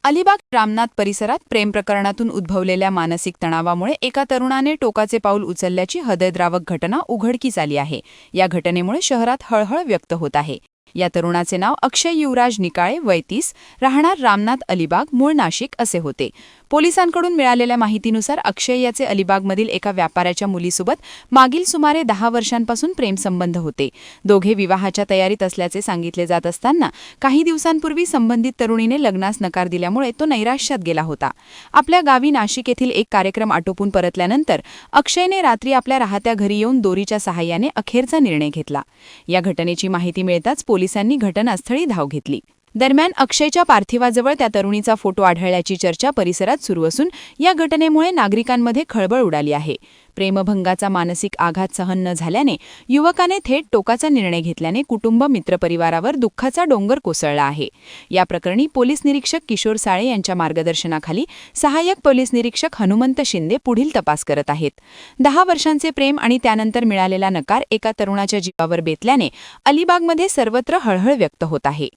अलिबाग रामनाथ परिसरात प्रेम प्रकरणातून उद्भवलेल्या मानसिक तणावामुळे एका तरुणाने टोकाचे पाऊल उचलल्याची हृदयद्रावक घटना उघडकीस आली आहे. या घटनेमुळे शहरात हळहळ व्यक्त होत आहे. या तरुणाचे नाव अक्षय युवराज निकाळे, वय 30, राहणार रामनाथ, अलिबाग, मूळ नाशिक असे होते. पोलिसांकडून मिळालेल्या माहितीनुसार अक्षय याचे अलिबागमधील एका व्यापाऱ्याच्या मुलीसोबत मागील सुमारे 10 वर्षांपासून प्रेमसंबंध होते. दोघे विवाहाच्या तयारीत असल्याचे सांगितले जात असताना काही दिवसांपूर्वी संबंधित तरुणीने लग्नास नकार दिल्यामुळे तो नैराश्यात गेला होता. आपल्या गावी नाशिक येथील एक कार्यक्रम आटोपून परतल्यानंतर अक्षयने रात्री आपल्या राहत्या घरी येऊन दोरीच्या सहाय्याने अखेरचा निर्णय घेतला. या घटनेची माहिती मिळताच पोलिसांनी घटनास्थळी धाव घेतली. दरम्यान अक्षयच्या पार्थिवाजवळ त्या तरुणीचा फोटो आढळल्याची चर्चा परिसरात सुरू असून या घटनेमुळे नागरिकांमध्ये खळबळ उडाली आहे. प्रेमभंगाचा मानसिक आघात सहन न झाल्याने युवकाने थेट टोकाचा निर्णय घेतल्याने कुटुंब, मित्रपरिवारावर दुःखाचा डोंगर कोसळला आहे. या प्रकरणी पोलीस निरीक्षक किशोर साळे यांच्या मार्गदर्शनाखाली सहाय्यक पोलीस निरीक्षक हनुमंत शिंदे पुढील तपास करत आहेत. 10 वर्षांचे प्रेम आणि त्यानंतर मिळालेला नकार एका तरुणाच्या जीवावर बेतल्याने अलिबागमध्ये सर्वत्र हळहळ व्यक्त होत आहे.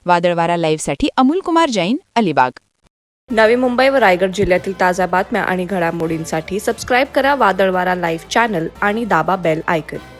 वादळवारा लाईव्हसाठी अमोल कुमार जैन, अलिबाग. नवी मुंबई व रायगड जिल्ह्यातील ताज्या बातम्या आणि घडामोडींसाठी सबस्क्राईब करा वादळवारा लाईव्ह चॅनल आणि दाबा बेल आयकॉन.